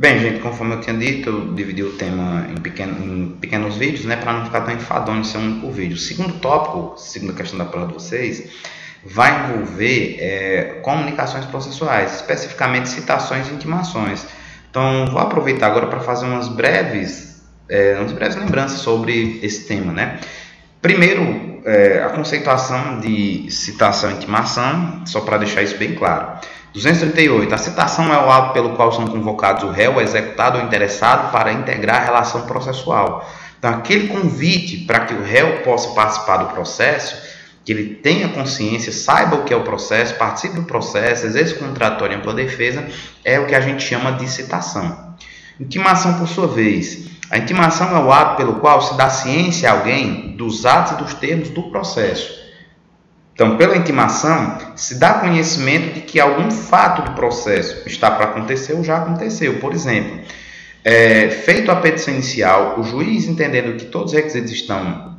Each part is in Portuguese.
Bem, gente, conforme eu tinha dito, eu dividi o tema em pequenos vídeos, né, para não ficar tão enfadonho ser um único vídeo. O segundo tópico, segunda questão da prova de vocês, vai envolver comunicações processuais, especificamente citações e intimações. Então, vou aproveitar agora para fazer umas breves lembranças sobre esse tema, né? Primeiro, a conceituação de citação e intimação, só para deixar isso bem claro. 238. A citação é o ato pelo qual são convocados o réu, o executado ou interessado para integrar a relação processual. Então, aquele convite para que o réu possa participar do processo, que ele tenha consciência, saiba o que é o processo, participe do processo, exerça o contraditório em ampla defesa, é o que a gente chama de citação. Intimação, por sua vez. A intimação é o ato pelo qual se dá ciência a alguém dos atos e dos termos do processo. Então, pela intimação, se dá conhecimento de que algum fato do processo está para acontecer ou já aconteceu. Por exemplo, feito a petição inicial, o juiz, entendendo que todos os requisitos estão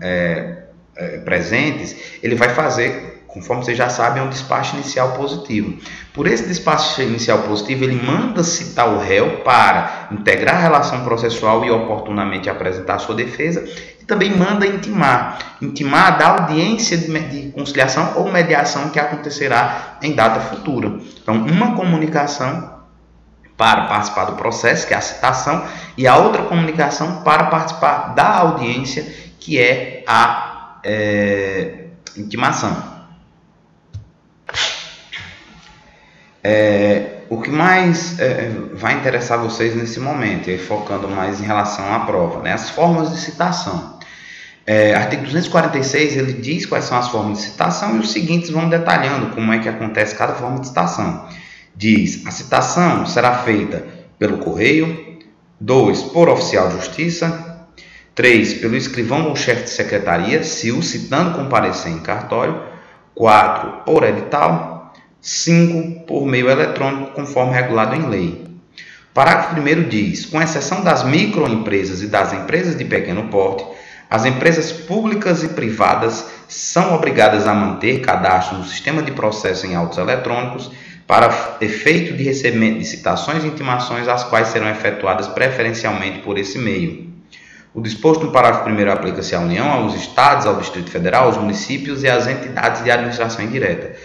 presentes, ele vai fazer, conforme vocês já sabem, um despacho inicial positivo. Por esse despacho inicial positivo, ele manda citar o réu para integrar a relação processual e oportunamente apresentar a sua defesa, e também manda intimar da audiência de conciliação ou mediação que acontecerá em data futura. Então, uma comunicação para participar do processo, que é a citação, e a outra comunicação para participar da audiência, que é a intimação. O que mais vai interessar vocês nesse momento, focando mais em relação à prova, né? As formas de citação. Artigo 246, ele diz quais são as formas de citação e os seguintes vão detalhando como é que acontece cada forma de citação. Diz, a citação será feita pelo correio, 2, por oficial de justiça, 3, pelo escrivão ou chefe de secretaria, se o citando comparecer em cartório, 4, por edital, 5, por meio eletrônico, conforme regulado em lei. Parágrafo 1º diz, com exceção das microempresas e das empresas de pequeno porte, as empresas públicas e privadas são obrigadas a manter cadastro no sistema de processo em autos eletrônicos para efeito de recebimento de citações e intimações, as quais serão efetuadas preferencialmente por esse meio. O disposto no parágrafo 1º aplica-se à União, aos Estados, ao Distrito Federal, aos municípios e às entidades de administração indireta.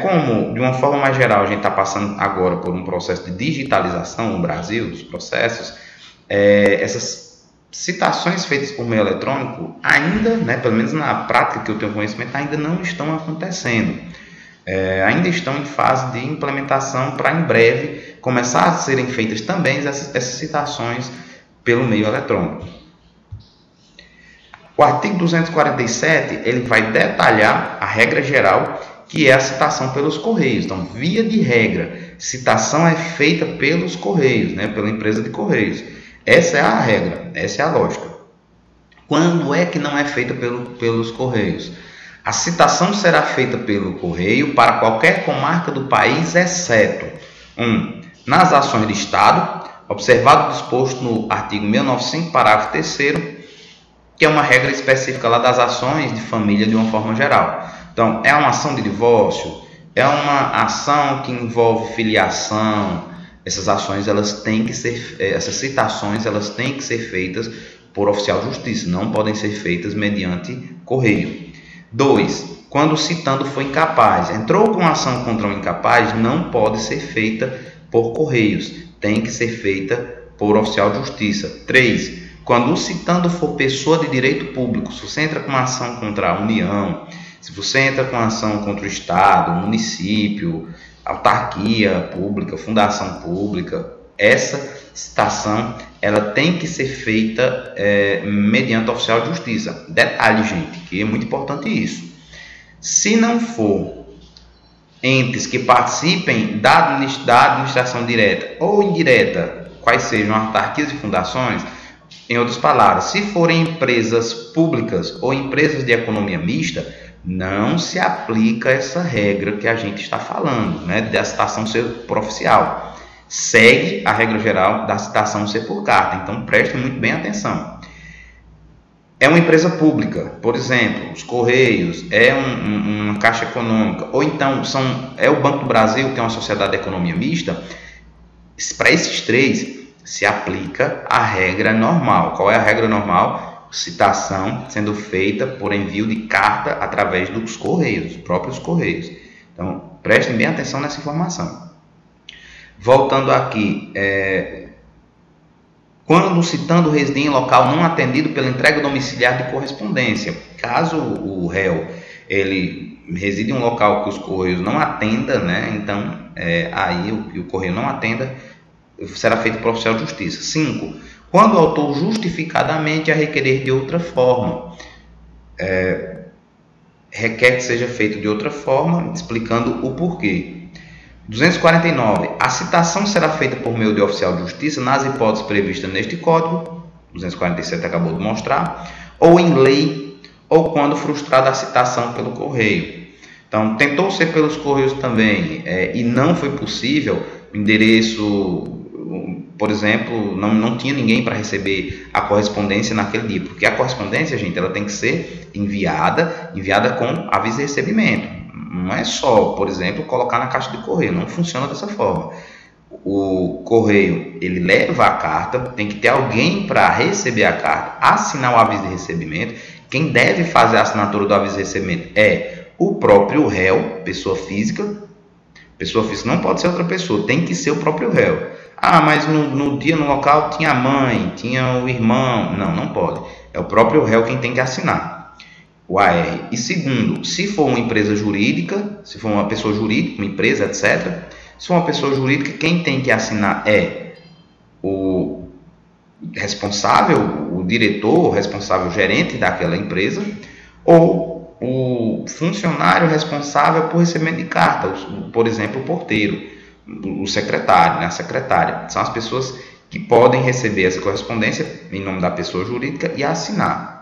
Como, de uma forma mais geral, a gente está passando agora por um processo de digitalização no Brasil, dos processos, essas citações feitas por meio eletrônico ainda, pelo menos na prática que eu tenho conhecimento, ainda não estão acontecendo. Ainda estão em fase de implementação para em breve começar a serem feitas também essas citações pelo meio eletrônico. O artigo 247 ele vai detalhar a regra geral, que é a citação pelos correios. Então, via de regra, citação é feita pelos correios, pela empresa de correios. Essa é a regra, essa é a lógica. Quando é que não é feita pelos correios? A citação será feita pelo correio para qualquer comarca do país, exceto 1. Nas ações de Estado, observado o disposto no artigo 695, parágrafo 3º, que é uma regra específica lá das ações de família de uma forma geral. Então, é uma ação de divórcio, é uma ação que envolve filiação. Essas ações, essas citações, elas têm que ser feitas por oficial de justiça, não podem ser feitas mediante correio. 2. Quando o citando for incapaz, entrou com ação contra um incapaz, não pode ser feita por correios, tem que ser feita por oficial de justiça. 3. Quando o citando for pessoa de direito público, se você entra com uma ação contra a União, se você entra com ação contra o Estado, o município, autarquia pública, fundação pública, essa citação ela tem que ser feita mediante oficial de justiça. Detalhe, gente, que é muito importante isso. Se não for entes que participem da administração direta ou indireta, quais sejam autarquias e fundações, em outras palavras, se forem empresas públicas ou empresas de economia mista, não se aplica essa regra que a gente está falando, da citação ser por oficial. Segue a regra geral da citação ser por carta. Então, prestem muito bem atenção. É uma empresa pública, por exemplo, os Correios, uma Caixa Econômica, ou então é o Banco do Brasil, que é uma sociedade de economia mista. Para esses três, se aplica a regra normal. Qual é a regra normal? Citação sendo feita por envio de carta através dos correios, dos próprios correios. Então, prestem bem atenção nessa informação. Voltando aqui, quando citando o residente em local não atendido pela entrega domiciliar de correspondência. Caso o réu ele reside em um local que os correios não atendam, né? Então, aí o correio não atenda, será feito por oficial de justiça. 5. Quando o autor justificadamente a requerer de outra forma, requer que seja feito de outra forma, explicando o porquê. 249. A citação será feita por meio de oficial de justiça nas hipóteses previstas neste Código, 247 acabou de mostrar, ou em lei, ou quando frustrada a citação pelo correio. Então, tentou ser pelos correios também e não foi possível, o endereço, por exemplo, não tinha ninguém para receber a correspondência naquele dia, porque a correspondência, gente, ela tem que ser enviada com aviso de recebimento. Não é só, por exemplo, colocar na caixa de correio, não funciona dessa forma. O correio, ele leva a carta, tem que ter alguém para receber a carta, assinar o aviso de recebimento. Quem deve fazer a assinatura do aviso de recebimento é o próprio réu, pessoa física. Pessoa física não pode ser outra pessoa, tem que ser o próprio réu. Ah, mas no dia, no local, tinha a mãe, tinha o irmão. Não pode. É o próprio réu quem tem que assinar o AR. E segundo, se for uma empresa jurídica, se for uma pessoa jurídica, uma empresa, etc., se for uma pessoa jurídica, quem tem que assinar é o responsável, o diretor, o responsável, o gerente daquela empresa, ou o funcionário responsável por recebimento de carta, por exemplo, o porteiro, o secretário, né, a secretária. São as pessoas que podem receber essa correspondência em nome da pessoa jurídica e assinar.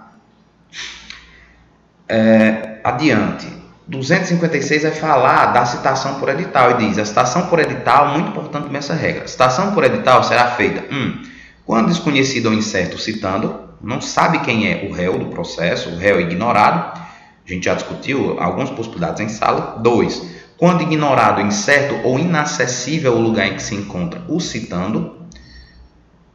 Adiante, 256 vai falar da citação por edital e diz: a citação por edital, muito importante também essa regra, a citação por edital será feita quando desconhecido ou incerto citando, não sabe quem é o réu do processo, o réu é ignorado, a gente já discutiu algumas possibilidades em sala. 2, quando ignorado, incerto ou inacessível o lugar em que se encontra o citando.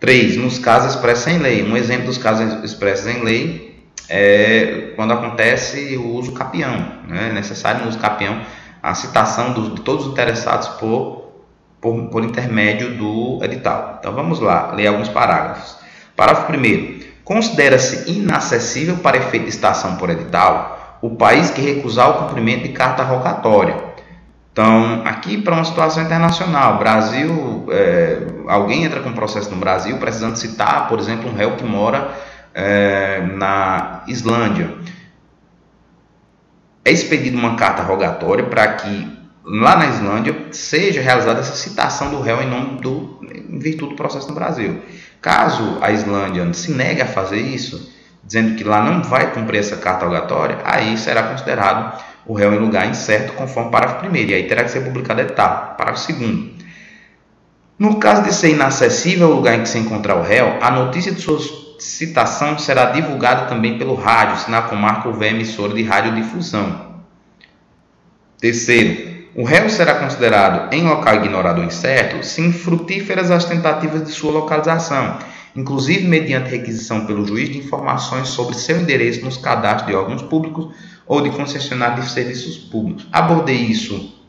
3, nos casos expressos em lei. Um exemplo dos casos expressos em lei é quando acontece o uso capião, né? É necessário no uso capião a citação de todos os interessados por intermédio do edital. Então vamos lá, ler alguns parágrafos. Parágrafo 1º. Considera-se inacessível para efeito de citação por edital o país que recusar o cumprimento de carta rogatória. Então, aqui para uma situação internacional, Brasil, alguém entra com um processo no Brasil precisando citar, por exemplo, um réu que mora na Islândia. É expedida uma carta rogatória para que lá na Islândia seja realizada essa citação do réu em virtude do processo no Brasil. Caso a Islândia se negue a fazer isso, dizendo que lá não vai cumprir essa carta rogatória, aí será considerado o réu em lugar incerto, conforme o parágrafo 1º, e aí terá que ser publicado edital. Parágrafo 2º. No caso de ser inacessível o lugar em que se encontrar o réu, a notícia de sua citação será divulgada também pelo rádio, se na comarca houver emissora de radiodifusão. 3º. O réu será considerado em local ignorado ou incerto se infrutíferas as tentativas de sua localização, inclusive mediante requisição pelo juiz de informações sobre seu endereço nos cadastros de órgãos públicos ou de concessionário de serviços públicos. Abordei isso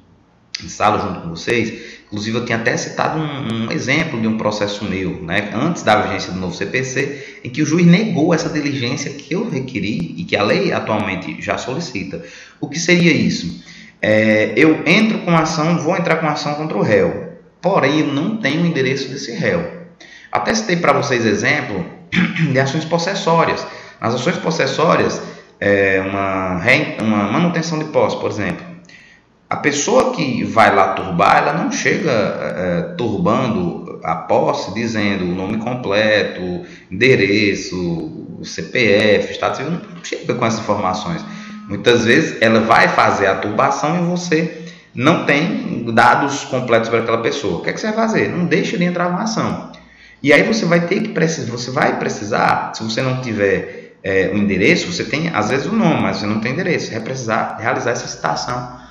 em sala junto com vocês. Inclusive, eu tinha até citado um exemplo de um processo meu, né, antes da vigência do novo CPC, em que o juiz negou essa diligência que eu requeri e que a lei atualmente já solicita. O que seria isso? Eu entro com ação, vou entrar com ação contra o réu, porém eu não tenho o endereço desse réu. Até citei para vocês exemplo de ações possessórias. Nas ações possessórias, uma manutenção de posse, por exemplo. A pessoa que vai lá turbar, ela não chega turbando a posse, dizendo o nome completo, endereço, CPF, estado civil, não chega com essas informações. Muitas vezes ela vai fazer a turbação e você não tem dados completos para aquela pessoa. O que é que você vai fazer? Não deixa de entrar na ação. E aí você vai precisar, se você não tiver o endereço, você tem às vezes o nome, mas você não tem endereço. Você vai precisar realizar essa citação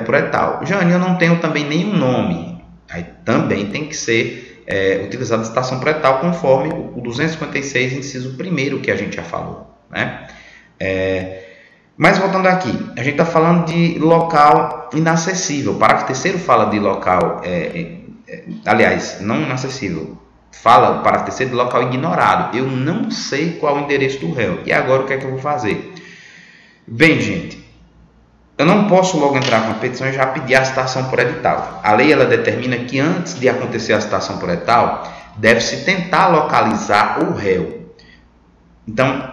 por edital. Jane, eu não tenho também nenhum nome. Aí também tem que ser utilizada a citação por etal, conforme o 256, inciso 1º, que a gente já falou, né? Mas voltando aqui, a gente está falando de local inacessível. O parágrafo 3º fala de local, aliás, não inacessível, fala o parágrafo 3º de local ignorado. Eu não sei qual o endereço do réu. E agora o que é que eu vou fazer? Bem, gente, eu não posso logo entrar com a petição e já pedir a citação por edital. A lei ela determina que antes de acontecer a citação por edital, deve-se tentar localizar o réu. Então,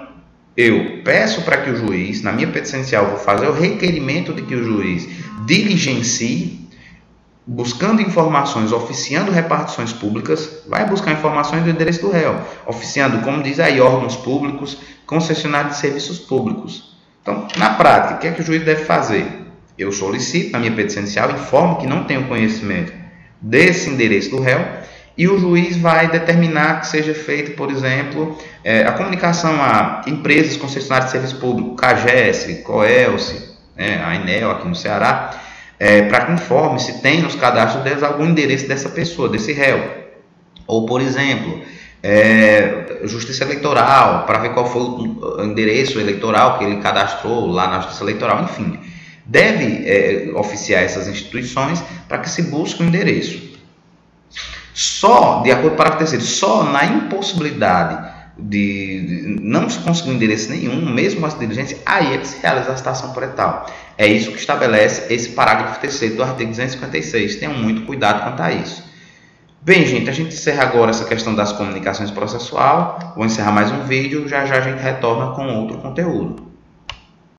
eu peço para que o juiz, na minha petição inicial, vou fazer o requerimento de que o juiz diligencie, buscando informações, oficiando repartições públicas, vai buscar informações do endereço do réu, oficiando, como diz aí, órgãos públicos, concessionários de serviços públicos. Então, na prática, o que é que o juiz deve fazer? Eu solicito, na minha petição inicial, informo que não tenho conhecimento desse endereço do réu, e o juiz vai determinar que seja feita, por exemplo, a comunicação a empresas concessionárias de serviço público, CAGES, COELSE, a Enel aqui no Ceará, para que informe se tem nos cadastros deles algum endereço dessa pessoa, desse réu. Ou, por exemplo, Justiça Eleitoral, para ver qual foi o endereço eleitoral que ele cadastrou lá na Justiça Eleitoral, enfim. Deve oficiar essas instituições para que se busque o endereço. Só, de acordo com o parágrafo 3º, só na impossibilidade de não se conseguir endereço nenhum, mesmo com essa diligência, aí é que se realiza a citação por etal. É isso que estabelece esse parágrafo 3º do artigo 256. Tenham muito cuidado quanto a isso. Bem, gente, a gente encerra agora essa questão das comunicações processual. Vou encerrar mais um vídeo, já já a gente retorna com outro conteúdo.